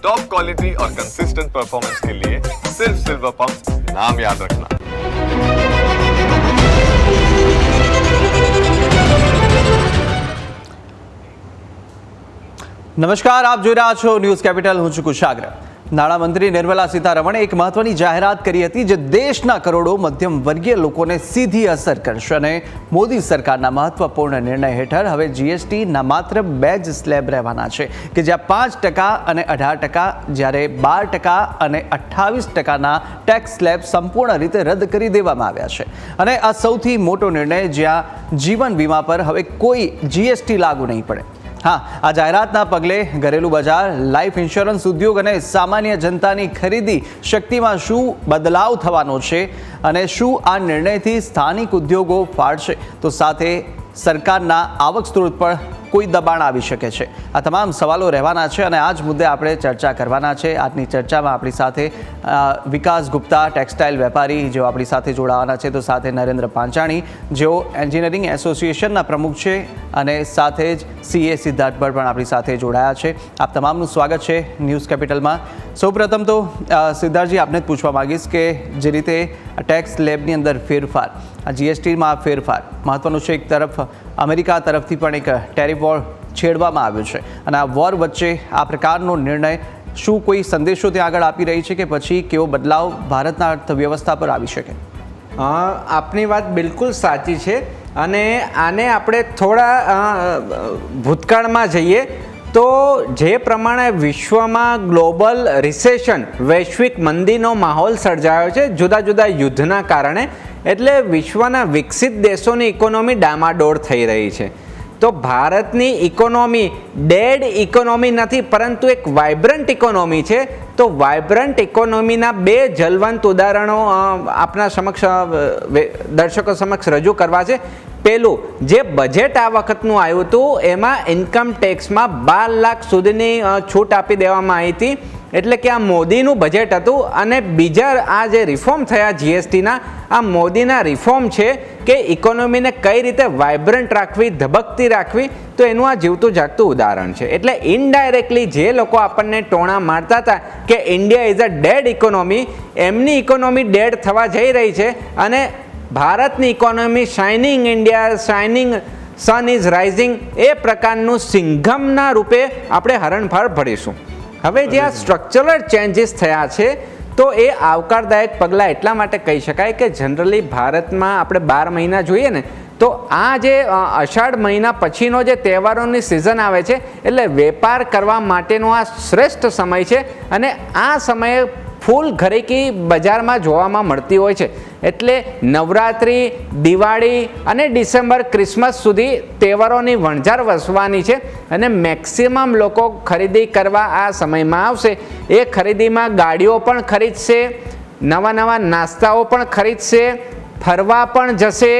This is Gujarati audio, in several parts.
टॉप क्वालिटी और कंसिस्टेंट परफॉर्मेंस के लिए सिर्फ सिल्वर पंप नाम याद रखना। નમસ્કાર, આપ જોઈ રહ્યા છો ન્યૂઝ કેપિટલ. હું છું કુશાગ્ર. નાણામંત્રી નિર્મલા સીતારમણે એક મહત્વની જાહેરાત કરી હતી જે દેશના કરોડો મધ્યમ વર્ગીય લોકોને સીધી અસર કરશે અને મોદી સરકારના મહત્વપૂર્ણ નિર્ણય હેઠળ હવે જીએસટીના માત્ર 2 જ સ્લેબ રહેવાના છે કે જ્યાં 5% અને 18%, જ્યારે 12% અને 28%ના ટેક્સ સ્લેબ સંપૂર્ણ રીતે રદ કરી દેવામાં આવ્યા છે. અને આ સૌથી મોટો નિર્ણય જ્યાં જીવન વીમા પર હવે કોઈ જીએસટી લાગુ નહીં પડે. હા, આ જાહેરાતના પગલે ઘરેલું બજાર, લાઈફ ઇન્સ્યોરન્સ ઉદ્યોગ અને સામાન્ય જનતાની ખરીદી શક્તિમાં શું બદલાવ થવાનો છે અને શું આ નિર્ણયથી સ્થાનિક ઉદ્યોગો ફાળશે તો સાથે સરકારના આવક સ્ત્રોત પર કોઈ દબાણ આવી શકે છે? આ તમામ સવાલો રહેવાના છે અને આ જ મુદ્દે આપણે ચર્ચા કરવાના છે. આજની ચર્ચામાં આપણી સાથે વિકાસ ગુપ્તા, ટેક્સટાઇલ વેપારી, જેઓ આપણી સાથે જોડાવાના છે, તો સાથે નરેન્દ્ર પાંચાણી, જેઓ એન્જિનિયરિંગ એસોસિએશનના પ્રમુખ છે, અને સાથે જ સીએ સિદ્ધાર્થ ભટ્ટ પણ આપણી સાથે જોડાયા છે. આપ તમામનું સ્વાગત છે ન્યૂઝ કેપિટલમાં. સૌપ્રથમ તો સિદ્ધાર્થજી, આપને જ પૂછવા માગીશ કે જે રીતે ટેક્સ સ્લેબની અંદર ફેરફાર, આ જીએસટીમાં ફેરફાર મહત્વનું છે. એક તરફ અમેરિકા તરફથી પણ એક ટેરિફ વોર છેડવામાં આવ્યો છે અને આ વોર વચ્ચે આ પ્રકારનો નિર્ણય શું કોઈ સંદેશો ત્યાં આગળ આપી રહી છે કે પછી કેવો બદલાવ ભારતના અર્થવ્યવસ્થા પર આવી શકે? આપની વાત બિલકુલ સાચી છે અને આને આપણે થોડા ભૂતકાળમાં જઈએ તો જે પ્રમાણે વિશ્વમાં ગ્લોબલ રિસેશન, વૈશ્વિક મંદીનો માહોલ સર્જાયો છે જુદા જુદા યુદ્ધના કારણે, એટલે વિશ્વના વિકસિત દેશોની ઇકોનોમી ડામાડોળ થઈ રહી છે. તો ભારતની ઇકોનોમી ડેડ ઇકોનોમી નથી, પરંતુ એક વાઇબ્રન્ટ ઇકોનોમી છે. તો વાઇબ્રન્ટ ઇકોનોમીના 2 જલવંત ઉદાહરણો આપના સમક્ષ, દર્શકો સમક્ષ રજૂ કરવા છે. પહેલું, જે બજેટ આ વખતનું આવ્યું હતું એમાં ઇન્કમ ટેક્સમાં 12 લાખ સુધીની છૂટ આપી દેવામાં આવી હતી, એટલે કે આ મોદીનું બજેટ હતું. અને બીજા આ જે રિફોર્મ થયા જીએસટીના, આ મોદીના રિફોર્મ છે કે ઇકોનોમીને કઈ રીતે વાઇબ્રન્ટ રાખવી, ધબકતી રાખવી. તો એનું આ જીવતું જાગતું ઉદાહરણ છે. એટલે ઇનડાયરેક્ટલી જે લોકો આપણને ટોણા મારતા હતા કે India is a dead economy, એમની ઇકોનોમી ડેડ થવા જઈ રહી છે અને ભારતની economy shining India, shining sun is rising, એ પ્રકારનું સિંઘમના રૂપે આપણે હરણફાળ ભરીશું. હવે જે આ સ્ટ્રક્ચરલ ચેન્જીસ થયા છે તો એ આવકારદાયક પગલાં એટલા માટે કહી શકાય કે જનરલી ભારતમાં આપણે 12 મહિના જોઈએ ને, તો આ જે અષાઢ મહિના પછીનો જે તહેવારોની સિઝન આવે છે એટલે વેપાર કરવા માટેનો આ શ્રેષ્ઠ સમય છે અને આ સમયે ફૂલ ઘરેકી બજારમાં જોવામાં મળતી હોય છે. એટલે નવરાત્રિ, દિવાળી અને ડિસેમ્બર, ક્રિસમસ સુધી તહેવારોની વણઝાર વસવાની છે અને મેક્સિમમ લોકો ખરીદી કરવા આ સમયમાં આવશે. એ ખરીદીમાં ગાડીઓ પણ ખરીદશે, નવા નવા નાસ્તાઓ પણ ખરીદશે, ફરવા પણ જશે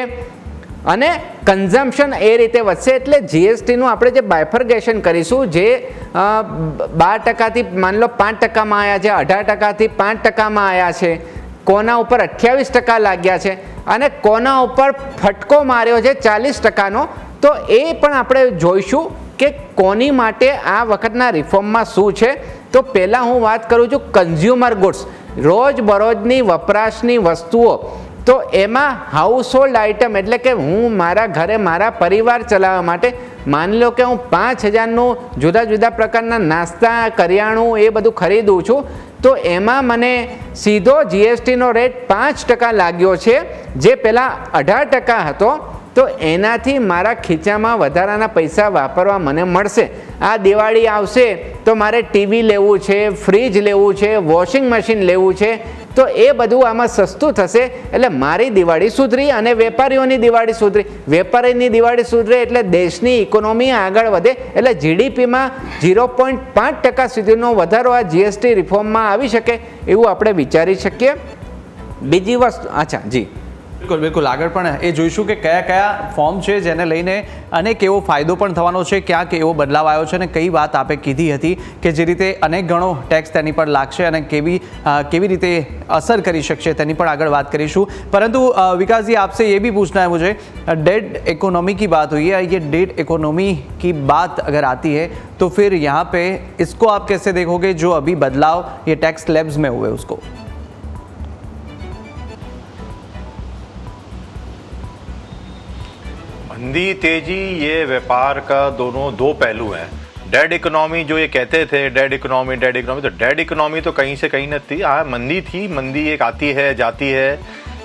અને કન્ઝમ્પશન એ રીતે વધશે. એટલે જીએસટીનું આપણે જે બાયફર્ગેશન કરીશું, જે 12%થી માની લો 5%માં આવ્યા છે, 18%થી 5%માં આવ્યા છે, કોના ઉપર 28% લાગ્યા છે અને કોના ઉપર ફટકો માર્યો છે 40%નો, તો એ પણ આપણે જોઈશું કે કોની માટે આ વખતના રિફોર્મમાં શું છે. તો પહેલાં હું વાત કરું છું કન્ઝ્યુમર ગુડ્સ, રોજબરોજની વપરાશની વસ્તુઓ. તો એમાં હાઉસહોલ્ડ આઇટમ, એટલે કે હું મારા ઘરે મારા પરિવાર ચલાવવા માટે, માની લો કે હું 5,000નું જુદા જુદા પ્રકારના નાસ્તા, કરિયાણું એ બધું ખરીદું છું, તો એમાં મને સીધો જીએસટીનો રેટ 5% લાગ્યો છે, જે પહેલાં 18% હતો. તો એનાથી મારા ખીચામાં વધારાના પૈસા વાપરવા મને મળશે. આ દિવાળી આવશે તો મારે ટીવી લેવું છે, ફ્રીજ લેવું છે, વોશિંગ મશીન લેવું છે, તો એ બધું આમાં સસ્તું થશે. એટલે મારી દિવાળી સુધરી અને વેપારીઓની દિવાળી સુધરી. વેપારીની દિવાળી સુધરે એટલે દેશની ઇકોનોમી આગળ વધે. એટલે જીડીપીમાં 0.5% સુધીનો વધારો આ જીએસટી રિફોર્મમાં આવી શકે એવું આપણે વિચારી શકીએ. બીજી વસ્તુ, અચ્છા જી, બિલકુલ બિલકુલ આગળ પણ એ જોઈશું કે કયા કયા ફોર્મ છે જેને લઈને અનેક એવો ફાયદો પણ થવાનો છે, ક્યાંક એવો બદલાવ આવ્યો છે અને કઈ વાત આપે કીધી હતી કે જે રીતે અનેક ગણો ટેક્સ તેની પર લાગશે અને કેવી રીતે असर કરી શકશે તેની પણ આગળ વાત કરીશું। परंतु विकास जी आपसे ये भी पूछना है मुझे, डेड इकोनॉमी की बात हुई है, ये डेड इकोनॉमी की बात अगर आती है तो फिर यहाँ पे इसको आप कैसे देखोगे जो अभी बदलाव ये टैक्स स्लैब्स में हुए उसको? मंदी तेजी ये व्यापार का दोनों दो पहलू हैं। डेड इकोनॉमी जो ये कहते थे, डेड इकोनॉमी तो डेड इकोनॉमी तो कहीं से कहीं न थी। हाँ, मंदी थी, मंदी एक आती है जाती है,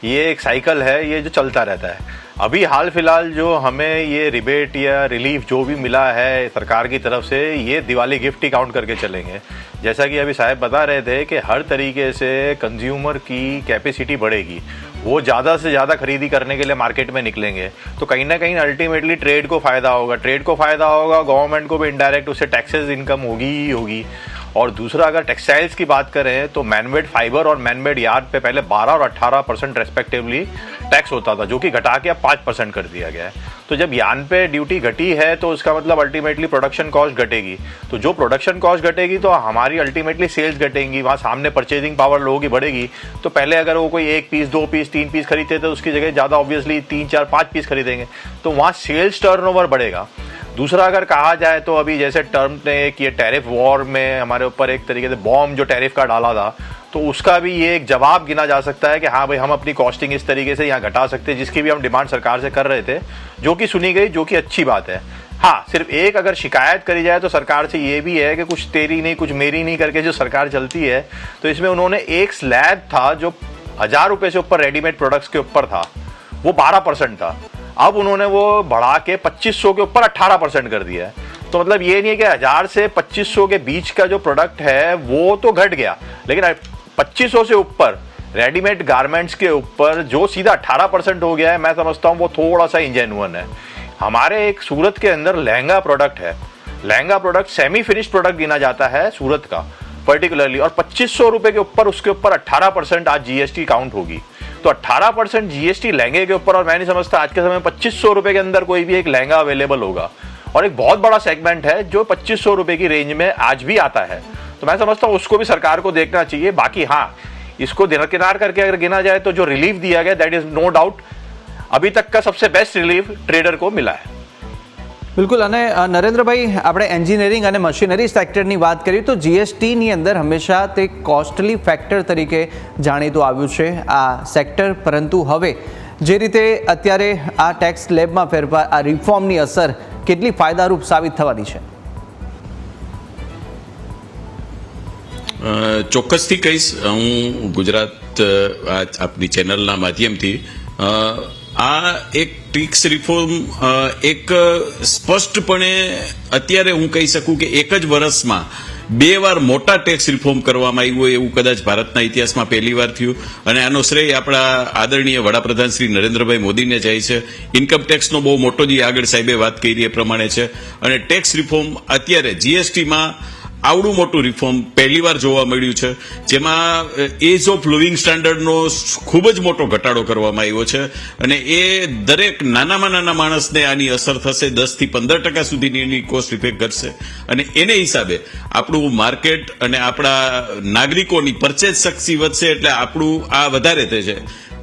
ये एक साइकिल है, ये जो चलता रहता है। अभी हाल फिलहाल जो हमें ये रिबेट या रिलीफ जो भी मिला है सरकार की तरफ से, ये दिवाली गिफ्ट ही काउंट करके चलेंगे। जैसा कि अभी साहब बता रहे थे कि हर तरीके से कंज्यूमर की कैपेसिटी बढ़ेगी, वो ज़्यादा से ज़्यादा खरीदी करने के लिए मार्केट में निकलेंगे, तो कहीं ना कहीं अल्टीमेटली ट्रेड को फ़ायदा होगा, गवर्नमेंट को भी इनडायरेक्ट उससे टैक्सेस इनकम होगी ही होगी। और दूसरा, अगर टेक्सटाइल्स की बात करें तो मैनमेड फाइबर और मैनमेड यार्ड पे पहले 12 और 18% रेस्पेक्टिवली टैक्स होता था, जो कि घटा के अब 5% कर दिया गया है। तो जब यार्न पे ड्यूटी घटी है तो उसका मतलब अल्टीमेटली प्रोडक्शन कॉस्ट घटेगी, तो जो प्रोडक्शन कॉस्ट घटेगी तो हमारी अल्टीमेटली सेल्स घटेंगी, वहाँ सामने परचेजिंग पावर लोगों की बढ़ेगी। तो पहले अगर वो कोई 1 पीस 2 पीस 3 पीस खरीदते थे, उसकी जगह ज़्यादा ऑब्वियसली 3 4 5 पीस खरीदेंगे, तो वहाँ सेल्स टर्नओवर बढ़ेगा। दूसरा, अगर कहा जाए तो अभी जैसे ट्रम्प ने एक ये टैरिफ वॉर में हमारे ऊपर एक तरीके से बॉम्ब जो टैरिफ का डाला था, तो उसका भी ये एक जवाब गिना जा सकता है कि हाँ भाई, हम अपनी कॉस्टिंग इस तरीके से यहाँ घटा सकते हैं, जिसकी भी हम डिमांड सरकार से कर रहे थे, जो कि सुनी गई, जो कि अच्छी बात है। हाँ, सिर्फ एक अगर शिकायत करी जाए तो सरकार से ये भी है कि कुछ तेरी नहीं कुछ मेरी नहीं करके जो सरकार चलती है, तो इसमें उन्होंने एक स्लैब था जो 1000 रुपये से ऊपर रेडीमेड प्रोडक्ट्स के ऊपर था, वो 12% था। अब उन्होंने वो बढ़ा के 2500 के ऊपर 18% कर दिया है। तो मतलब ये नहीं है कि 1000 से 2500 के बीच का जो प्रोडक्ट है वो तो घट गया, लेकिन 2500 से ऊपर रेडीमेड गारमेंट्स के ऊपर जो सीधा 18% हो गया है, मैं समझता हूँ वो थोड़ा सा इंजेन्युइन है। हमारे एक सूरत के अंदर लहंगा प्रोडक्ट है, lehenga product semi finished product गिना जाता है सूरत का पर्टिकुलरली, और 2500 रुपये के ऊपर उसके ऊपर 18% आज जीएसटी काउंट होगी। तो 18% जीएसटी लहंगे के ऊपर, और मैं नहीं समझता आज के समय में 2500 रुपये के अंदर कोई भी एक लहंगा अवेलेबल होगा। और एक बहुत बड़ा सेगमेंट है जो 2500 रुपये की रेंज में आज भी आता है, तो मैं समझता हूँ उसको भी सरकार को देखना चाहिए। बाकी हाँ, इसको दरकिनार करके अगर गिना जाए तो जो रिलीफ दिया गया, दैट इज नो डाउट अभी तक का सबसे बेस्ट रिलीफ ट्रेडर को मिला है। બિલકુલ। અને નરેન્દ્રભાઈ, આપણે એન્જિનિયરિંગ અને મશીનરી સેક્ટરની વાત કરીએ તો જીએસટીની અંદર હંમેશા તે કોસ્ટલી ફેક્ટર તરીકે જાણીતું આવ્યું છે આ સેક્ટર, પરંતુ હવે જે રીતે અત્યારે આ ટેક્સ સ્લેબમાં ફેરફાર, આ રિફોર્મની અસર કેટલી ફાયદારૂપ સાબિત થવાની છે? ચોક્કસથી કહીશ હું ગુજરાત આપની ચેનલના માધ્યમથી। આ એક ટેક્સ રિફોર્મ એક સ્પષ્ટપણે અત્યારે હું કહી શકું કે એક જ વર્ષમાં 2 વાર મોટા ટેક્સ રિફોર્મ કરવામાં આવ્યું હોય એવું કદાચ ભારતના ઇતિહાસમાં પહેલી વાર થયું, અને આનો શ્રેય આપણા આદરણીય વડાપ્રધાન શ્રી નરેન્દ્રભાઈ મોદીને જાય છે। ઇન્કમ ટેક્સનો બહુ મોટો જે આગળ સાહેબે વાત કરી એ પ્રમાણે છે, અને ટેક્સ રિફોર્મ અત્યારે જીએસટીમાં આવડું મોટું રિફોર્મ પહેલીવાર જોવા મળ્યું છે, જેમાં એજ ઓફ લિવિંગ સ્ટાન્ડર્ડનો ખૂબ જ મોટો ઘટાડો કરવામાં આવ્યો છે, અને એ દરેક નાનામાં નાના માણસને આની અસર થશે, 10 થી 15% સુધીની એની કોસ્ટ ઇફેક્ટ કરશે, અને એને હિસાબે આપણું માર્કેટ અને આપણા નાગરિકોની પરચેજ શક્તિ વધશે, એટલે આપણું આ વધારે થશે।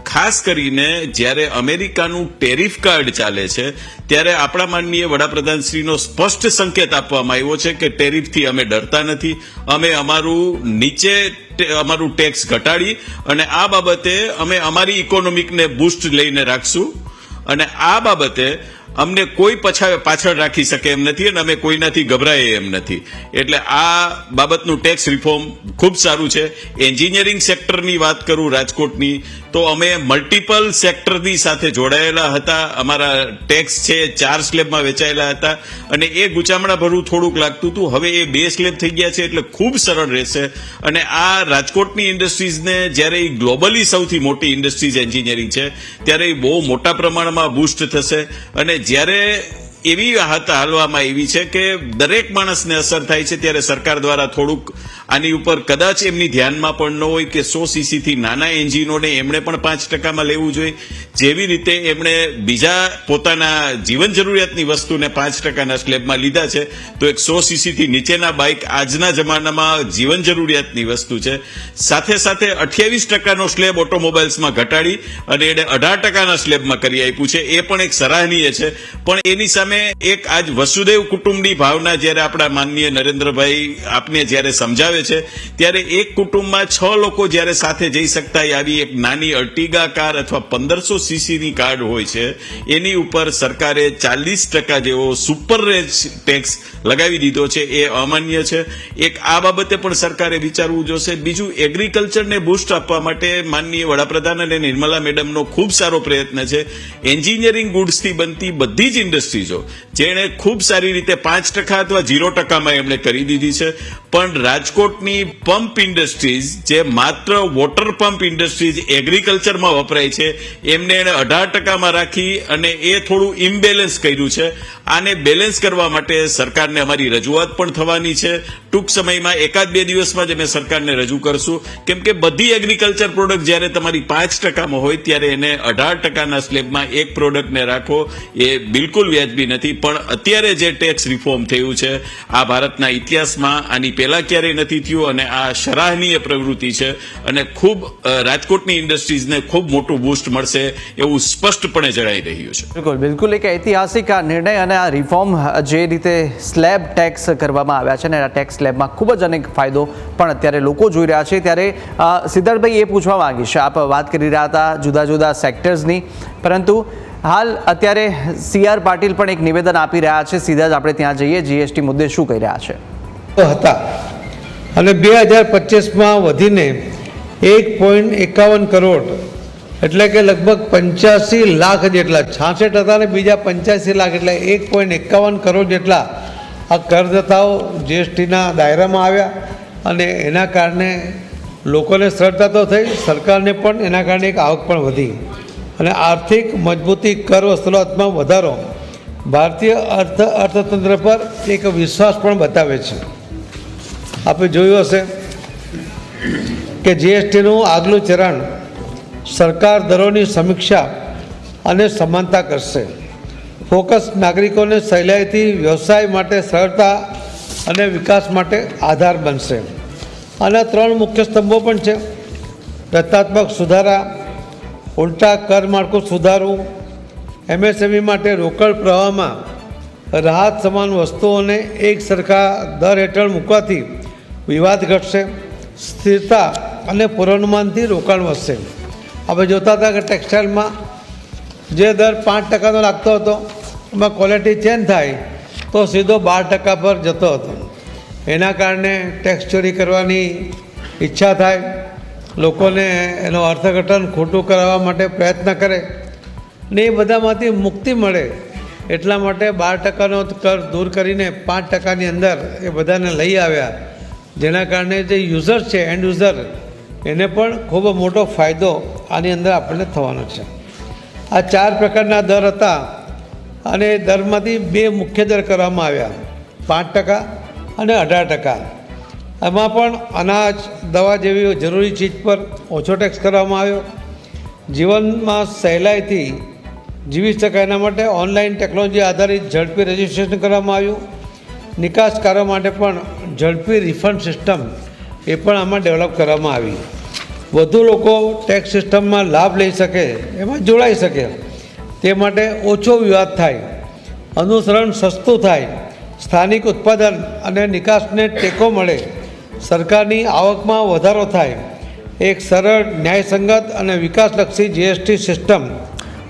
ખાસ કરીને જ્યારે અમેરિકાનું ટેરિફ કાર્ડ ચાલે છે ત્યારે આપણા માનનીય વડાપ્રધાનશ્રીનો સ્પષ્ટ સંકેત આપવામાં આવ્યો છે કે ટેરિફથી અમે ડરતા નથી, અમે અમારું ટેક્સ ઘટાડી અને આ બાબતે અમે અમારી ઇકોનોમિકને બૂસ્ટ લઈને રાખશું, અને આ બાબતે અમને કોઈ પાછળ રાખી શકે એમ નથી, અને અમે કોઈનાથી ગભરાય એમ નથી। એટલે આ બાબતનું ટેક્સ રિફોર્મ ખૂબ સારું છે। એન્જિનિયરિંગ સેક્ટરની વાત કરું રાજકોટની, તો અમે મલ્ટિપલ સેક્ટરની સાથે જોડાયેલા હતા, અમારા ટેક્સ છે 4 સ્લેબમાં વેચાયેલા હતા, અને એ ગુચામણા ભરવું થોડુંક લાગતું હતું, હવે એ 2 સ્લેબ થઈ ગયા છે, એટલે ખૂબ સરળ રહેશે। અને આ રાજકોટની ઇન્ડસ્ટ્રીઝને જ્યારે એ ગ્લોબલી સૌથી મોટી ઇન્ડસ્ટ્રીઝ એન્જિનિયરિંગ છે ત્યારે એ બહુ મોટા પ્રમાણમાં બૂસ્ટ થશે, અને જ્યારે એવી હાલવામાં એવી છે કે દરેક માણસને અસર થાય છે, ત્યારે સરકાર દ્વારા થોડુંક આની ઉપર કદાચ એમની ધ્યાનમાં પણ ન હોય કે 100 cc થી નાના એન્જિનોને એમણે પણ 5% લેવું જોઈએ. જેવી રીતે એમણે બીજા પોતાના જીવન જરૂરિયાતની વસ્તુને 5%ના સ્લેબમાં લીધા છે, તો એક 100 cc થી નીચેના બાઇક આજના જમાનામાં જીવન જરૂરિયાતની વસ્તુ છે. સાથે સાથે 28%નો સ્લેબ ઓટોમોબાઈલ્સમાં ઘટાડી અને એને 18%ના સ્લેબમાં કરી આપ્યું છે. એ પણ એક સરાહનીય છે. પણ એની સામે એક આજ વસુદેવ કુટુંબની ભાવના જ્યારે આપણા માનનીય નરેન્દ્રભાઈ આપને જ્યારે સમજાવે છે, ત્યારે એક કુટુંબમાં 6 લોકો જ્યારે સાથે જઈ શકતા આવી એક નાની અર્ટિગા કાર અથવા 1500 સીસીની કાર હોય છે, એની ઉપર સરકારે 40% જેવો સુપર રેજ ટેક્સ લગાવી દીધો છે. એ અમાન્ય છે. એક આ બાબતે પણ સરકારે વિચારવું જોશે. બીજું, એગ્રીકલ્ચરને બૂસ્ટ આપવા માટે માનનીય વડાપ્રધાન અને નિર્મલા મેડમનો ખૂબ સારો પ્રયત્ન છે. એન્જિનિયરિંગ ગુડ્સથી બનતી બધી જ ઇન્ડસ્ટ્રીઝો જેણે ખૂબ સારી રીતે 5% અથવા 0%માં એમણે કરી દીધી છે. પણ રાજકોટની પંપ ઇન્ડસ્ટ્રીઝ, જે માત્ર વોટર પંપ ઇન્ડસ્ટ્રીઝ એગ્રીકલ્ચરમાં વપરાય છે, એમને એને 18%માં રાખી અને એ થોડું ઇમ્બેલેન્સ કર્યું છે. આને બેલેન્સ કરવા માટે સરકારને અમારી રજૂઆત પણ થવાની છે. ટૂંક સમયમાં 1-2 દિવસમાં જ અમે સરકારને રજૂ કરશું. કેમ કે બધી એગ્રીકલ્ચર પ્રોડક્ટ જ્યારે તમારી 5%માં હોય ત્યારે એને 18%ના સ્લેબમાં એક પ્રોડક્ટને રાખો, એ બિલકુલ વ્યાજબી નથી. પણ અત્યારે જે ટેક્સ રિફોર્મ થયું છે, આ ભારતના ઇતિહાસમાં આની પહેલા ક્યારેય નથી થયું અને આ સરાહનીય પ્રવૃત્તિ છે અને ખૂબ રાજકોટની ઇન્ડસ્ટ્રીઝને ખૂબ મોટું બૂસ્ટ મળશે એવું સ્પષ્ટપણે જણાઈ રહ્યું છે. બિલકુલ બિલકુલ એક ઐતિહાસિક આ નિર્ણય અને આ રિફોર્મ જે રીતે સ્લેબ ટેક્સ કરવામાં આવ્યા છે અને આ ટેક્સ સ્લેબમાં ખૂબ જ અનેક ફાયદો પણ અત્યારે લોકો જોઈ રહ્યા છે. ત્યારે સિદ્ધાર્થભાઈ, એ પૂછવા માંગીશ, આપ વાત કરી રહ્યા હતા જુદા જુદા સેક્ટર્સની, પરંતુ હાલ અત્યારે CR પાટીલ પણ એક નિવેદન આપી રહ્યા છે. સીધા જ આપણે ત્યાં જઈએ, જીએસટી મુદ્દે શું કહી રહ્યા છે? હતા અને 2025માં વધીને 1.51 કરોડ એટલે કે લગભગ 85 લાખ જેટલા, 66 હતા ને બીજા 85 લાખ એટલે 1.51 કરોડ જેટલા આ કરદાતાઓ જીએસટીના દાયરામાં આવ્યા અને એના કારણે લોકોને સરળતા તો થઈ, સરકારને પણ એના કારણે એક આવક પણ વધી અને આર્થિક મજબૂતી, કર વસૂલાતમાં વધારો ભારતીય અર્થતંત્ર પર એક વિશ્વાસ પણ બતાવે છે. આપણે જોયું હશે કે જીએસટીનું આગલું ચરણ સરકાર દરોની સમીક્ષા અને સમાનતા કરશે. ફોકસ નાગરિકોને સહેલાઈથી વ્યવસાય માટે સરળતા અને વિકાસ માટે આધાર બનશે. આના 3 મુખ્ય સ્તંભો પણ છે: રચનાત્મક સુધારા, ઉલટા કર માળખું સુધારવું, MSME માટે રોકડ પ્રવાહમાં રાહત સમાન વસ્તુઓને એક સરખા દર હેઠળ મૂકવાથી વિવાદ ઘટશે, સ્થિરતા અને પૂર્વાનુમાનથી રોકાણ વધશે. આપણે જોતા હતા કે ટેક્સટાઇલમાં જે દર 5%નો લાગતો હતો, એમાં ક્વોલિટી ચેન્જ થાય તો સીધો 12% પર જતો હતો. એના કારણે ટેક્સ ચોરી કરવાની ઈચ્છા થાય, લોકોને એનો અર્થઘટન ખોટું કરાવવા માટે પ્રયત્ન કરે ને એ બધામાંથી મુક્તિ મળે એટલા માટે 12%નો કર દૂર કરીને 5%ની અંદર એ બધાને લઈ આવ્યા, જેના કારણે જે યુઝર છે, એન્ડ યુઝર, એને પણ ખૂબ મોટો ફાયદો આની અંદર આપણને થવાનો છે. આ 4 પ્રકારના દર હતા અને દરમાંથી 2 મુખ્ય દર કરવામાં આવ્યા, 5% અને 18%. એમાં પણ અનાજ, દવા જેવી જરૂરી ચીજ પર ઓછો ટેક્સ કરવામાં આવ્યો. જીવનમાં સહેલાઈથી જીવી શકાય એના માટે ઓનલાઈન ટેકનોલોજી આધારિત ઝડપી રજિસ્ટ્રેશન કરવામાં આવ્યું. નિકાસકારો માટે પણ ઝડપી રિફંડ સિસ્ટમ એ પણ આમાં ડેવલપ કરવામાં આવી. વધુ લોકો ટેક્સ સિસ્ટમમાં લાભ લઈ શકે, એમાં જોડાઈ શકે, તે માટે ઓછો વિવાદ થાય, અનુસરણ સસ્તું થાય, સ્થાનિક ઉત્પાદન અને નિકાસને ટેકો મળે, સરકારની આવકમાં વધારો થાય, એક સરળ, ન્યાયસંગત અને વિકાસલક્ષી જીએસટી સિસ્ટમ.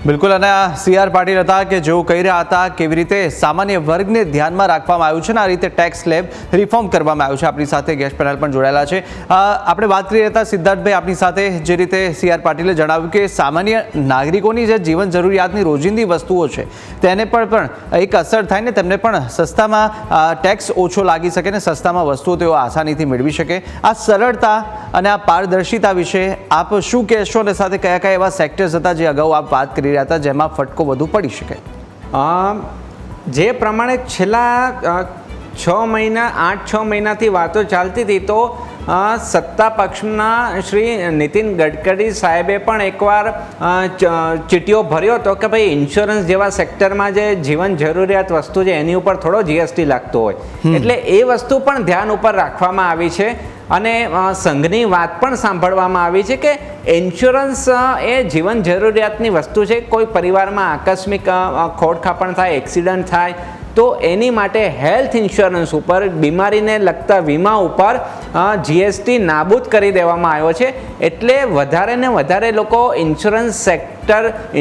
બિલકુલ, અને આ CR પાટીલ હતા કે જેઓ કહી રહ્યા હતા કેવી રીતે સામાન્ય વર્ગને ધ્યાનમાં રાખવામાં આવ્યું છે ને આ રીતે ટેક્સ સ્લેબ રિફોર્મ કરવામાં આવ્યું છે. આપણી સાથે ગેસ્ટ પેનલ પણ જોડાયેલા છે. આપણે વાત કરી રહ્યા હતા સિદ્ધાર્થભાઈ આપણી સાથે, જે રીતે CR પાટીલે જણાવ્યું કે સામાન્ય નાગરિકોની જે જીવન જરૂરિયાતની રોજિંદી વસ્તુઓ છે તેને પણ એક અસર થાય ને તેમને પણ સસ્તામાં ટેક્સ ઓછો લાગી શકે ને સસ્તામાં વસ્તુઓ તેઓ આસાનીથી મેળવી શકે. આ સરળતા અને આ પારદર્શિતા વિશે આપ શું કહેશો અને સાથે કયા કયા એવા સેક્ટર્સ હતા જે અગાઉ આપ વાત કરી રહ્યા હતા જેમાં ફટકો વધુ પડી શકે? જે પ્રમાણે છેલ્લા 8-6 મહિનાથી વાતો ચાલતી હતી તો સત્તા પક્ષના શ્રી નીતિન ગડકરી સાહેબે પણ એકવાર ચીટીઓ ભર્યો હતો કે ભાઈ ઇન્સ્યોરન્સ જેવા સેક્ટરમાં જે જીવન જરૂરિયાત વસ્તુ છે એની ઉપર થોડો જીએસટી લાગતો હોય એટલે એ વસ્તુ પણ ધ્યાન ઉપર રાખવામાં આવી છે અને સંઘની વાત પણ સાંભળવામાં આવી છે કે ઇન્સ્યોરન્સ એ જીવન જરૂરિયાતની વસ્તુ છે. કોઈ પરિવારમાં આકસ્મિક ખોડખાપણ થાય, એક્સિડન્ટ થાય તો એની માટે હેલ્થ ઇન્સ્યોરન્સ ઉપર, બીમારીને લગતા વીમા ઉપર જીએસટી નાબૂદ કરી દેવામાં આવ્યો છે. એટલે વધારે ને વધારે લોકો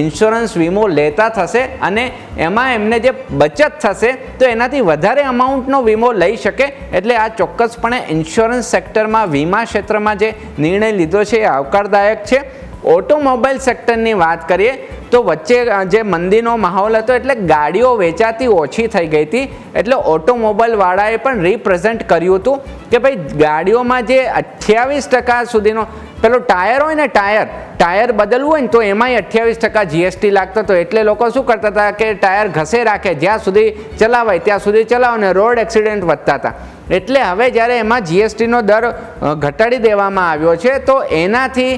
ઇન્સ્યોરન્સ વીમો લેતા થશે અને એમાં એમને જે બચત થશે તો એનાથી વધારે અમાઉન્ટનો વીમો લઈ શકે. એટલે આ ચોક્કસપણે ઇન્સ્યોરન્સ સેક્ટરમાં, વીમા ક્ષેત્રમાં જે નિર્ણય લીધો છે એ આવકારદાયક છે. ઓટોમોબાઈલ સેક્ટરની વાત કરીએ તો વચ્ચે જે મંદીનો માહોલ હતો એટલે ગાડીઓ વેચાતી ઓછી થઈ ગઈ હતી એટલે ઓટોમોબાઈલ વાળાએ પણ રિપ્રેઝન્ટ કર્યું હતું કે ભાઈ ગાડીઓમાં જે 28% સુધીનો પેલો ટાયર હોય ને, ટાયર બદલવું હોય ને તો એમાંય 28% જીએસટી લાગતો હતો. એટલે લોકો શું કરતા હતા કે ટાયર ઘસે રાખે, જ્યાં સુધી ચલાવાય ત્યાં સુધી ચલાવો ને રોડ એક્સિડન્ટ વધતા હતા. એટલે હવે જ્યારે એમાં જીએસટીનો દર ઘટાડી દેવામાં આવ્યો છે તો એનાથી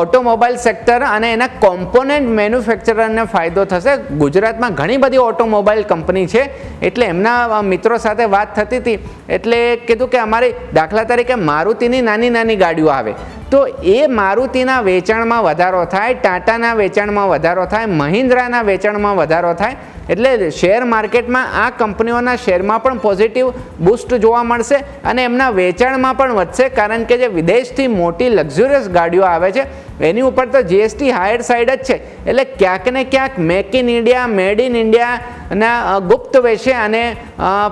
ઓટોમોબાઈલ સેક્ટર અને એના કોમ્પોનન્ટ મેન્યુફેક્ચરરને ફાયદો થશે. ગુજરાતમાં ઘણી બધી ઓટોમોબાઈલ કંપની છે એટલે એમના મિત્રો સાથે વાત થતી હતી એટલે કીધું કે અમારી દાખલા તરીકે મારુતિની નાની ગાડીઓ આવે તો એ મારુતિના વેચાણમાં વધારો થાય, ટાટાના વેચાણમાં વધારો થાય, મહિન્દ્રાના વેચાણમાં વધારો થાય. એટલે શેર માર્કેટમાં આ કંપનીઓના શેરમાં પણ પોઝિટિવ બૂસ્ટ જોવા મળશે અને એમના વેચાણમાં પણ વધશે. કારણ કે જે વિદેશથી મોટી લક્ઝુરિયસ ગાડીઓ આવે છે એની ઉપર તો જીએસટી હાયર સાઈડ જ છે. એટલે ક્યાંક ને ક્યાંક make in India, made in ઇન્ડિયાના ગુપ્ત વેશે અને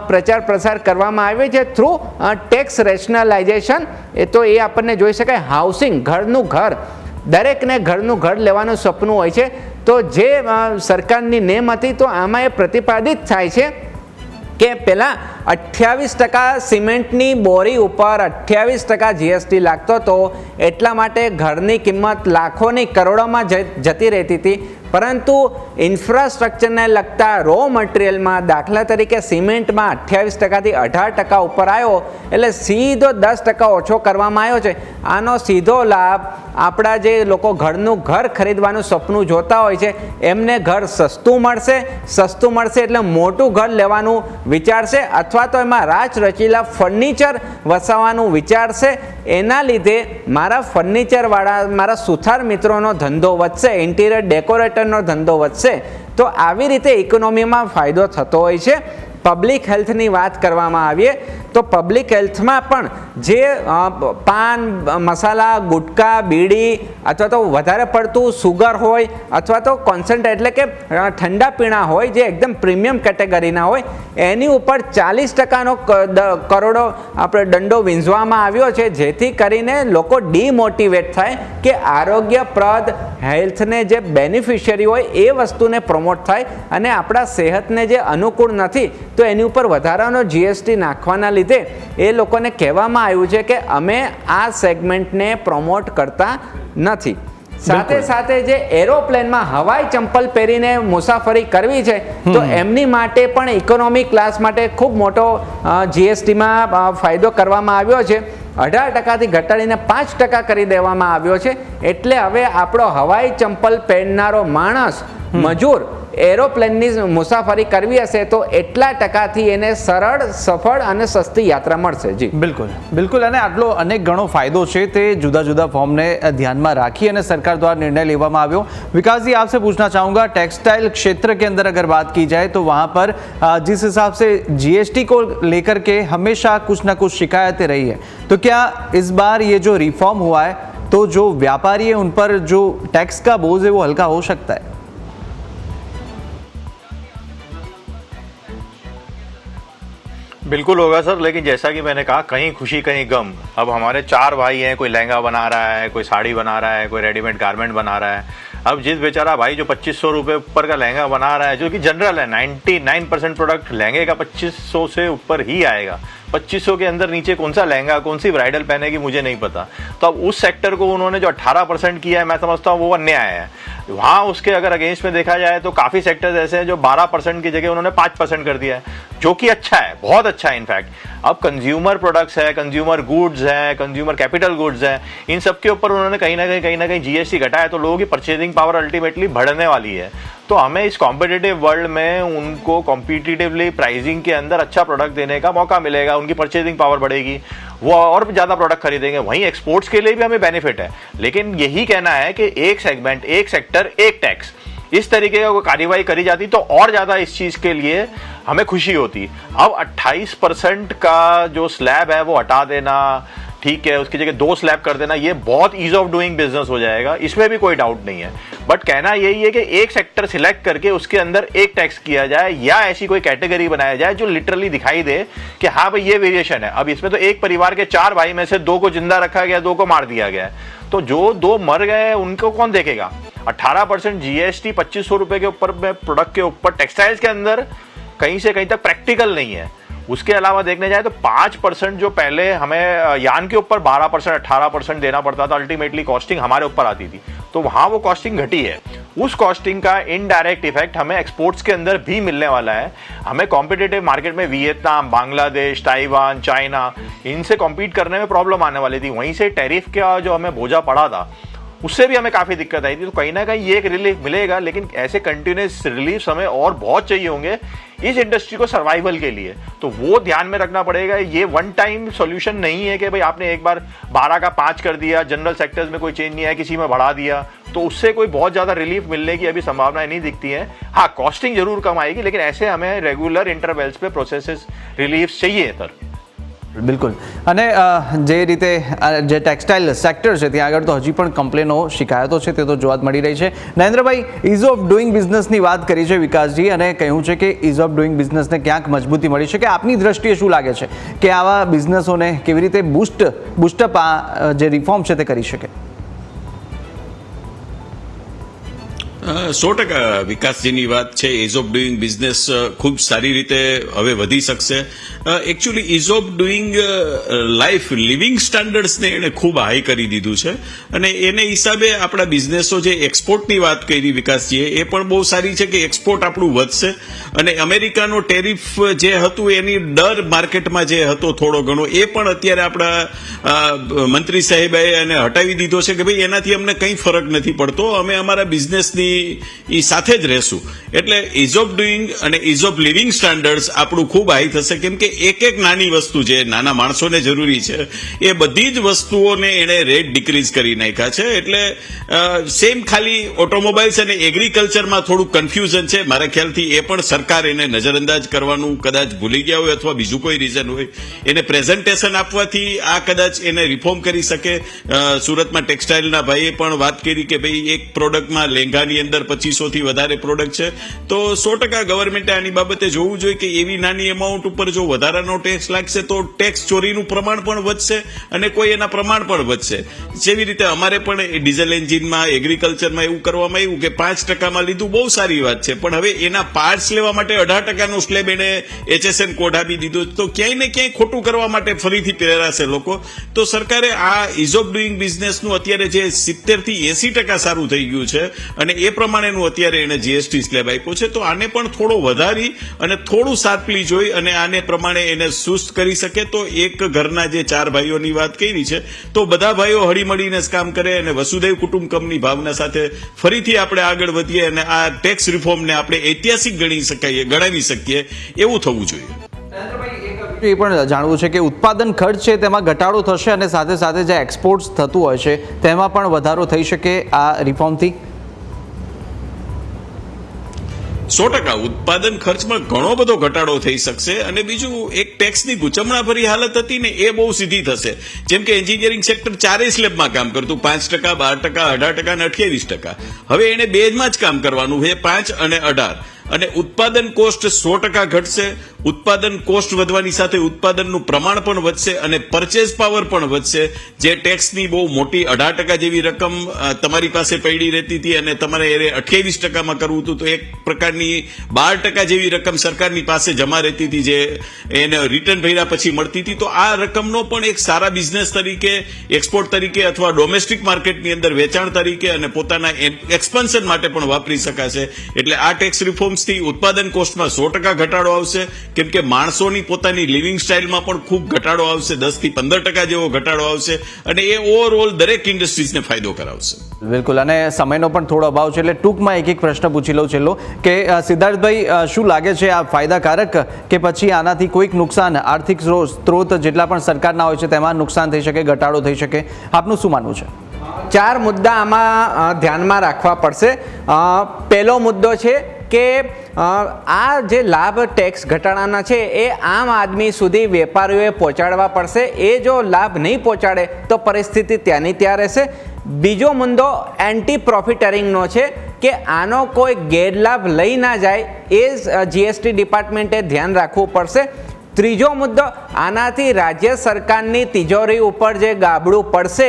પ્રચાર પ્રસાર કરવામાં આવે છે થ્રુ ટેક્સ રેશનલાઇઝેશન. એ તો એ આપણને જોઈ શકાય. હાઉસિંગ, ઘરનું ઘર, દરેકને ઘરનું ઘર લેવાનું સપનું હોય છે તો જે સરકારની નેમ હતી તો આમાં એ પ્રતિપાદિત થાય છે કે પહેલાં 28% સિમેન્ટની બોરી ઉપર 28% જીએસટી લાગતો હતો. એટલા માટે ઘરની કિંમત લાખોની કરોડોમાં જતી રહેતી હતી. પરંતુ ઇન્ફ્રાસ્ટ્રક્ચરને લગતા રો મટીરિયલમાં, દાખલા તરીકે સિમેન્ટમાં 28%થી 18% ઉપર આવ્યો એટલે સીધો 10% ઓછો કરવામાં આવ્યો છે. આનો સીધો લાભ આપણા જે લોકો ઘરનું ઘર ખરીદવાનું સપનું જોતા હોય છે એમને ઘર સસ્તું મળશે એટલે મોટું ઘર લેવાનું વિચારશે અથવા તો એમાં રાચ રચીલા ફર્નિચર વસાવવાનું વિચારશે. એના લીધે મારા ફર્નિચરવાળા, મારા સુથાર મિત્રોનો ધંધો વધશે, ઇન્ટિરિયર ડેકોરેટરનો ધંધો વધશે. તો આવી રીતે ઇકોનોમીમાં ફાયદો થતો હોય છે. પબ્લિક હેલ્થની વાત કરવામાં આવીએ તો પબ્લિક હેલ્થમાં પણ જે પાન મસાલા, ગુટકા, બીડી અથવા તો વધારે પડતું સુગર હોય અથવા તો કોન્સન્ટ્રેટ એટલે કે ઠંડા પીણા હોય જે એકદમ પ્રીમિયમ કેટેગરીના હોય એની ઉપર 40%નો કરોડો આપણે દંડો વીંઝવામાં આવ્યો છે. જેથી કરીને લોકો ડિમોટિવેટ થાય કે આરોગ્યપ્રદ હેલ્થને જે બેનિફિશિયરી હોય એ વસ્તુને પ્રમોટ થાય અને આપણા સેહતને જે અનુકૂળ નથી તો એની ઉપર વધારાનો જીએસટી નાખવાના લીધે એ લોકોને કહેવામાં આવ્યું છે કે અમે આ સેગમેન્ટને પ્રમોટ કરતા નથી. સાથે જે એરોપ્લેનમાં હવાઈ ચંપલ પહેરીને મુસાફરી કરવી છે તો એમની માટે પણ ઇકોનોમી ક્લાસ માટે ખૂબ મોટો જીએસટીમાં ફાયદો કરવામાં આવ્યો છે. 18%થી ઘટાડીને 5% કરી દેવામાં આવ્યો છે. એટલે હવે આપણો હવાઈ ચંપલ પહેરનારો માણસ, મજૂર એરોપ્લેનની મુસાફરી કરવી હશે તો એટલા ટકાથી એને સરળ, સફળ અને સસ્તી યાત્રા મળશે. જી બિલકુલ અને આટલો અનેક ઘણો ફાયદો છે તે जुदा जुदा फॉर्म ने ध्यान में राखी અને सरकार द्वारा निर्णय लेवामां આવ્યો. विकास जी, आपसे पूछना चाहूँगा, टेक्सटाइल क्षेत्र के अंदर अगर बात की जाए तो वहाँ पर जिस हिसाब से जीएसटी को लेकर के हमेशा कुछ ना कुछ शिकायतें रही है, तो क्या इस बार ये जो रिफॉर्म हुआ है तो जो व्यापारी है उन पर जो टैक्स का बोझ है वो हल्का हो सकता है? बिल्कुल होगा सर, लेकिन जैसा कि मैंने कहा, कहीं खुशी कहीं गम. अब हमारे 4 भाई हैं, कोई लहंगा बना रहा है, कोई साड़ी बना रहा है, कोई रेडीमेड गारमेंट बना रहा है. अब जिस बेचारा भाई जो 2500 रुपये ऊपर का लहंगा बना रहा है, जो कि जनरल है, 99% प्रोडक्ट लहंगे का 2500 से ऊपर ही आएगा, 2500 के अंदर नीचे कौन सा लहंगा कौन सी ब्राइडल पहनेगी मुझे नहीं पता। तो अब उस सेक्टर को उन्होंने जो 18% किया है, मैं समझता हूँ वो अन्याय है। वहां उसके अगर अगेंस्ट में देखा जाए तो काफी सेक्टर्स ऐसे हैं जो 12% की जगह उन्होंने 5% कर दिया है, जो कि अच्छा है, बहुत अच्छा है इनफैक्ट। अब कंज्यूमर प्रोडक्ट्स है, कंज्यूमर गुड्स है, कंज्यूमर कैपिटल गुड्स है, इन सब के ऊपर उन्होंने कहीं ना कहीं जीएसटी घटाया, तो लोगों की परचेजिंग पावर अल्टीमेटली बढ़ने वाली है। तो हमें इस कॉम्पिटिटिव वर्ल्ड में उनको कॉम्पिटिटिवली प्राइसिंग के अंदर अच्छा प्रोडक्ट देने का मौका मिलेगा, उनकी परचेजिंग पावर बढ़ेगी, वो और भी ज्यादा प्रोडक्ट खरीदेंगे। वहीं एक्सपोर्ट्स के लिए भी हमें बेनिफिट है, लेकिन यही कहना है कि एक सेगमेंट, एक सेक्टर, एक टैक्स, इस तरीके का कार्यवाही करी जाती तो और ज्यादा इस चीज के लिए हमें खुशी होती। अब 28% का जो स्लैब है वो हटा देना, ठीक है, उसकी जगह 2 स्लैब कर देना, ये बहुत ईज ऑफ डूइंग बिजनेस हो जाएगा, इसमें भी कोई डाउट नहीं है। बट कहना यही है कि एक सेक्टर सिलेक्ट करके उसके अंदर एक टैक्स किया जाए, या ऐसी कोई कैटेगरी बनाया जाए जो लिटरली दिखाई दे कि हाँ भाई ये वेरिएशन है। अब इसमें तो एक परिवार के 4 भाई में से 2 को जिंदा रखा गया, 2 को मार दिया गया, तो जो 2 मर गए उनको कौन देखेगा। 18% जीएसटी 2500 रुपए के ऊपर में प्रोडक्ट के ऊपर टेक्सटाइल्स के अंदर कहीं से कहीं तक प्रैक्टिकल नहीं है। उसके अलावा देखने जाए तो 5% जो पहले हमें यान के ऊपर 12% 18% देना पड़ता था, अल्टीमेटली कॉस्टिंग हमारे ऊपर आती थी, तो वहां वो कॉस्टिंग घटी है। उस कॉस्टिंग का इनडायरेक्ट इफेक्ट हमें एक्सपोर्ट्स के अंदर भी मिलने वाला है। हमें कॉम्पिटिटिव मार्केट में वियतनाम, बांग्लादेश, ताइवान, चाइना, इनसे कॉम्पीट करने में प्रॉब्लम आने वाली थी। वहीं से टैरिफ का जो हमें बोझा पड़ा था उससे भी हमें काफी दिक्कत आई थी। तो कहीं ना कहीं ये एक रिलीफ मिलेगा, लेकिन ऐसे कंटिन्यूस रिलीफ हमें और बहुत चाहिए होंगे इस इंडस्ट्री को सर्वाइवल के लिए। तो वो ध्यान में रखना पड़ेगा। ये वन टाइम सॉल्यूशन नहीं है कि भाई आपने एक बार 12 का 5 कर दिया, जनरल सेक्टर्स में कोई चेंज नहीं है, किसी में बढ़ा दिया, तो उससे कोई बहुत ज्यादा रिलीफ मिलने की अभी संभावनाएं नहीं दिखती है। हाँ, कॉस्टिंग जरूर कम आएगी, लेकिन ऐसे हमें रेगुलर इंटरवल्स पे प्रोसेसेस रिलीफ चाहिए सर। બિલકુલ. અને જે રીતે જે ટેક્સટાઇલ સેક્ટર છે ત્યાં આગળ તો હજી પણ કમ્પ્લેનો, શિકાયતો છે તે તો જોવા મળી રહી છે. નરેન્દ્રભાઈ, ઇઝ ઓફ ડુઈંગ બિઝનેસની વાત કરી છે વિકાસજી, અને કહ્યું છે કે ઇઝ ઓફ ડુઈંગ બિઝનેસને ક્યાંક મજબૂતી મળી શકે. આપની દ્રષ્ટિએ શું લાગે છે કે આવા બિઝનેસોને કેવી રીતે બુસ્ટઅપ આ જે રિફોર્મ છે તે કરી શકે? 100% વિકાસજીની વાત છે. ઇઝ ઓફ ડુઈંગ બિઝનેસ ખૂબ સારી રીતે હવે વધી શકશે. Actually is of doing life living સ્ટાન્ડર્ડ્સને એને ખૂબ હાઈ કરી દીધું છે, અને એને હિસાબે આપણા બિઝનેસો જે એક્સપોર્ટની વાત કરી વિકાસજીએ, એ પણ બહુ સારી છે કે એક્સપોર્ટ આપણું વધશે. અને અમેરિકાનો ટેરિફ જે હતું એની ડર માર્કેટમાં જે હતો થોડો ઘણો, એ પણ અત્યારે આપણા મંત્રી સાહેબે એને હટાવી દીધો છે કે ભાઈ એનાથી અમને કંઈ ફરક નથી પડતો, અમે અમારા બિઝનેસની એ સાથે જ રહેશું. એટલે ઇઝ ઓફ ડુઈંગ અને ઇઝ ઓફ લિવિંગ સ્ટાન્ડર્ડ્સ આપણું ખૂબ હાઈ થશે, કેમ કે એક નાની વસ્તુ જે નાના માણસોને જરૂરી છે એ બધી જ વસ્તુઓને એને રેટ ડિક્રીઝ કરી નાખ્યા છે. એટલે સેમ ખાલી ઓટોમોબાઈલ્સ અને એગ્રીકલ્ચરમાં થોડું કન્ફ્યુઝન છે. મારા ખ્યાલથી એ પણ સરકાર એને નજરઅંદાજ કરવાનું કદાચ ભૂલી ગયા હોય અથવા બીજું કોઈ રીઝન હોય, એને પ્રેઝન્ટેશન આપવાથી આ કદાચ એને રિફોર્મ કરી શકે. સુરતમાં ટેક્સટાઇલના ભાઈએ પણ વાત કરી કે ભાઈ એક પ્રોડક્ટમાં લેંઘાની અંદર 2500 થી વધારે પ્રોડક્ટ છે, તો 100% ગવર્મેન્ટે આની બાબતે જોવું જોઈએ કે એવી નાની એમાઉન્ટ ઉપર જો વધારાનો ટેક્સ લાગશે તો ટેક્સ ચોરીનું પ્રમાણ પણ વધશે અને કોઈ એના પ્રમાણ પણ વધશે. જેવી રીતે અમારે પણ ડીઝલ એન્જિનમાં, એગ્રીકલ્ચરમાં એવું કરવામાં આવ્યું કે 5%માં લીધું, બહુ સારી વાત છે, પણ હવે એના પાર્ટ્સ લેવા માટે 18%નો સ્લેબ એને HSN કોડ આપી દીધો, તો ક્યાંય ને ક્યાંય ખોટું કરવા માટે ફરીથી પ્રેરાશે લોકો. તો સરકારે આ ઇઝ ઓફ ડુઈંગ બિઝનેસનું અત્યારે જે 70 થી 80% સારું થઈ ગયું છે અને એ પ્રમાણેનું અત્યારે એને જીએસટી સ્લેબ આપ્યો છે, તો આને પણ થોડો વધારી અને થોડું શાર્પલી જોઈ અને આને પ્રમાણે એને સુસ્ત કરી શકે. તો એક ઘરના જે 4 ભાઈઓની વાત કરી છે, તો બધા ભાઈઓ હળીમળીને જ કામ કરે અને વસુધૈવ કુટુંબકમની ભાવના સાથે ફરીથી આપણે આગળ વધીએ અને આ ટેક્સ રિફોર્મને આપણે ઐતિહાસિક ગણાવી શકીએ, એવું થવું જોઈએ. એ પણ જાણવું છે કે ઉત્પાદન ખર્ચ છે તેમાં ઘટાડો થશે અને સાથે સાથે જે એક્સપોર્ટ્સ થતું હોય છે તેમાં પણ વધારો થઈ શકે આ રિફોર્મથી? 100% ઉત્પાદન ખર્ચમાં ઘણો બધો ઘટાડો થઈ શકશે. અને બીજું, એક ટેક્સની ગુચમણાભરી હાલત હતી ને, એ બહુ સીધી થશે. જેમ કે એન્જિનિયરિંગ સેક્ટર 4 સ્લેબમાં કામ કરતું, 5%, 12%, 18% અને 28%. હવે એને 2 જ કામ કરવાનું છે, 5 અને 18. અને ઉત્પાદન કોસ્ટ 100% ઘટશે, ઉત્પાદન કોસ્ટ વધવાની સાથે ઉત્પાદનનું પ્રમાણ પણ વધશે અને પરચેઝ પાવર પણ વધશે. જે ટેક્સની બહુ મોટી 18% જેવી રકમ તમારી પાસે પડી રહેતી હતી અને તમારે એ 28% કરવું હતું, તો એક પ્રકારની 12% જેવી રકમ સરકારની પાસે જમા રહેતી હતી, જે એને રિટર્ન ભર્યા પછી મળતી હતી. તો આ રકમનો પણ એક સારા બિઝનેસ તરીકે, એક્સપોર્ટ તરીકે અથવા ડોમેસ્ટિક માર્કેટની અંદર વેચાણ તરીકે અને પોતાના એક્સપાન્શન માટે પણ વાપરી શકાશે. એટલે આ ટેક્સ રિફોર્મ્સથી ઉત્પાદન કોસ્ટમાં 100% ઘટાડો આવશે, કેમ કે માણસોની પોતાની લિવિંગ સ્ટાઇલમાં પણ ખૂબ ઘટાડો આવશે, 10 થી 15% જેવો ઘટાડો આવશે અને એ ઓવરઓલ દરેક ઇન્ડસ્ટ્રીઝને ફાયદો કરાવશે. બિલકુલ, અને સમયનો પણ થોડો અભાવ છે એટલે ટૂંકમાં એક પ્રશ્ન પૂછી લઉં છેલ્લો કે સિદ્ધાર્થભાઈ, શું લાગે છે આ ફાયદાકારક કે પછી આનાથી કોઈક નુકસાન, આર્થિક સ્ત્રોત જેટલા પણ સરકારના હોય છે તેમાં નુકસાન થઈ શકે, ઘટાડો થઈ શકે? આપનું શું માનવું છે? 4 મુદ્દા આમાં ધ્યાનમાં રાખવા પડશે. પહેલો મુદ્દો છે કે આ જે લાભ ટેક્સ ઘટાડાના છે એ આમ આદમી સુધી વેપારીઓએ પહોંચાડવા પડશે. એ જો લાભ નહીં પહોંચાડે તો પરિસ્થિતિ ત્યાંની ત્યાં રહેશે. બીજો મુદ્દો એન્ટી પ્રોફિટરિંગનો છે કે આનો કોઈ ગેરલાભ લઈ ના જાય, એ જીએસટી ડિપાર્ટમેન્ટે ધ્યાન રાખવું પડશે. ત્રીજો મુદ્દો, આનાથી રાજ્ય સરકારની તિજોરી ઉપર જે ગાબડું પડશે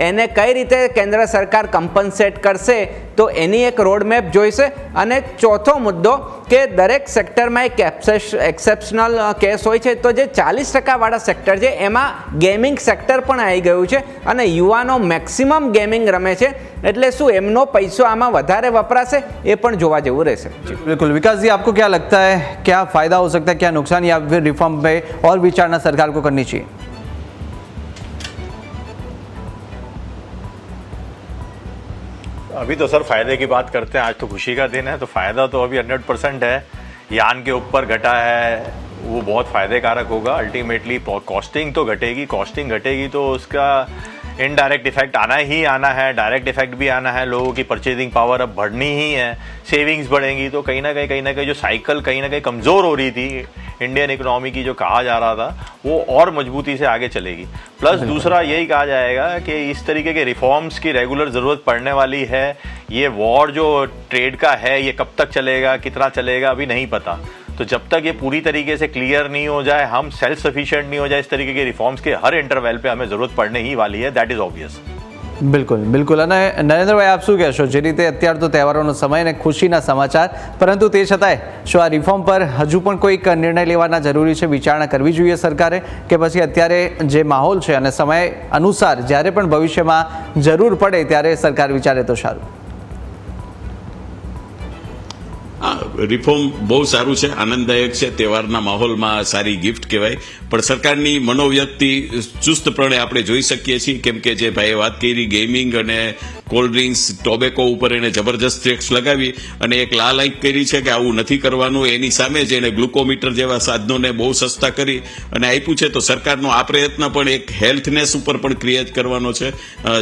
એને કઈ રીતે કેન્દ્ર સરકાર કમ્પન્સેટ કરશે, તો એની એક રોડમેપ જોઈશે. અને ચોથો મુદ્દો કે દરેક સેક્ટરમાં એક એક્સેપ્શનલ કેસ હોય છે, તો જે 40% વાળા સેક્ટર છે એમાં ગેમિંગ સેક્ટર પણ આવી ગયું છે અને યુવાનો મેક્સિમમ ગેમિંગ રમે છે, એટલે શું એમનો પૈસો આમાં વધારે વપરાશે એ પણ જોવા જેવું રહેશે. बिल्कुल. विकास जी, आपको क्या लगता है, क्या फायदा हो सकता है, क्या नुकसान, या फिर रिफॉर्म पे और विचारना सरकार को करनी चाहिए? अभी तो सर फायदे की बात करते हैं, आज तो खुशी का दिन है, तो फायदा तो अभी 100% है. यान के ऊपर घटा है वो बहुत फायदेकारक होगा. अल्टीमेटली कॉस्टिंग तो घटेगी, कॉस्टिंग घटेगी तो उसका इनडायरेक्ट इफेक्ट आना ही आना है, डायरेक्ट इफेक्ट भी आना है. लोगों की परचेजिंग पावर अब बढ़नी ही है, सेविंग्स बढ़ेंगी, तो कहीं ना कहीं जो साइकिल कहीं ना कहीं कमज़ोर हो रही थी इंडियन इकोनॉमी की, जो कहा जा रहा था, वो और मजबूती से आगे चलेगी. प्लस दूसरा यही कहा जाएगा कि इस तरीके के रिफॉर्म्स की रेगुलर ज़रूरत पड़ने वाली है. ये वॉर जो ट्रेड का है ये कब तक चलेगा, कितना चलेगा, अभी नहीं पता. तो जब तक ये पूरी तरीके से क्लियर नहीं हो जाए, हम सेल्फ सफिशिएंट नहीं हो जाए, इस तरीके के रिफॉर्म्स के हर इंटरवल पे हमें ज़रूरत पड़ने ही वाली है. That is obvious. બિલકુલ બિલકુલ. અને નરેન્દ્રભાઈ, આપ શું કહેશો? જે રીતે અત્યારે તો તહેવારોનો સમય અને ખુશીના સમાચાર, પરંતુ તે છતાંય શું આ રિફોર્મ પર હજુ પણ કોઈક નિર્ણય લેવાના જરૂરી છે, વિચારણા કરવી જોઈએ સરકારે, કે પછી અત્યારે જે માહોલ છે અને સમય અનુસાર જ્યારે પણ ભવિષ્યમાં જરૂર પડે ત્યારે સરકાર વિચારે તો સારું? રિફોર્મ બહુ સારું છે, આનંદદાયક છે, તહેવારના માહોલમાં સારી ગિફ્ટ કહેવાય. પણ સરકારની મનોવ્યક્તિ ચુસ્તપણે આપણે જોઈ શકીએ છીએ, કેમ કે જે ભાઈએ વાત કરી ગેમિંગ અને કોલ્ડ ડ્રિંક્સ, ટોબેકો ઉપર એને જબરજસ્ત ટેક્સ લગાવી અને એક લાલ આંખ કરી છે કે આવું નથી કરવાનું. એની સામે જ એને ગ્લુકોમીટર જેવા સાધનોને બહુ સસ્તા કરી અને આપ્યું છે. તો સરકારનો આ પ્રયત્ન પણ એક હેલ્થનેસ ઉપર પણ ક્રિએટ કરવાનો છે,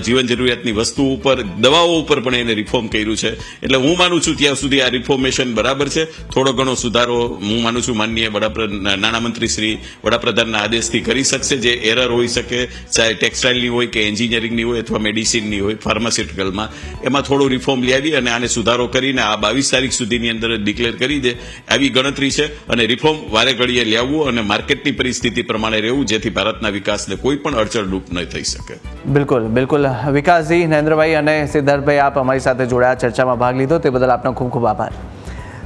જીવન જરૂરિયાતની વસ્તુ ઉપર, દવાઓ ઉપર પણ એને રિફોર્મ કર્યું છે. એટલે હું માનું છું ત્યાં સુધી આ રિફોર્મેશન બરાબર છે. થોડો ઘણો સુધારો હું માનું છું માનનીય નાણામંત્રી શ્રી વડાપ્રધાનના આદેશથી કરી શકશે. જે એરર હોઈ શકે, ચાહે ટેક્સટાઇલની હોય કે એન્જિનિયરિંગની હોય અથવા મેડિસિનની હોય, ફાર્માસ્યુટિકલમાં, એમાં થોડો રિફોર્મ લઈ આવી અને આને સુધારો કરીને આ 22 તારીખ સુધીની અંદર ડિક્લેર કરી દે આવી ગણતરી છે. અને રિફોર્મ વારે ઘડીએ લાવવું અને માર્કેટની પરિસ્થિતિ પ્રમાણે રહેવું, જેથી ભારતના વિકાસને કોઈ પણ અડચણરૂપ ન થઈ શકે. બિલકુલ બિલકુલ. વિકાસજી, નરેન્દ્રભાઈ અને સિદ્ધાર્થભાઈ, આપ અમારી સાથે જોડાયા, ચર્ચામાં ભાગ લીધો તે બદલ આપનો ખૂબ ખૂબ આભાર.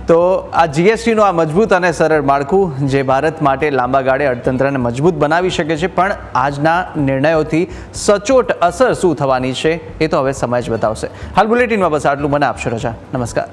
તો આ જીએસટીનું આ મજબૂત અને સરળ માળખું જે ભારત માટે લાંબા ગાળે અર્થતંત્રને મજબૂત બનાવી શકે છે, પણ આજના નિર્ણયોથી સચોટ અસર શું થવાની છે એ તો હવે સમય જ બતાવશે. હાલ બુલેટિનમાં બસ આટલું. મને આપશો રજા. નમસ્કાર.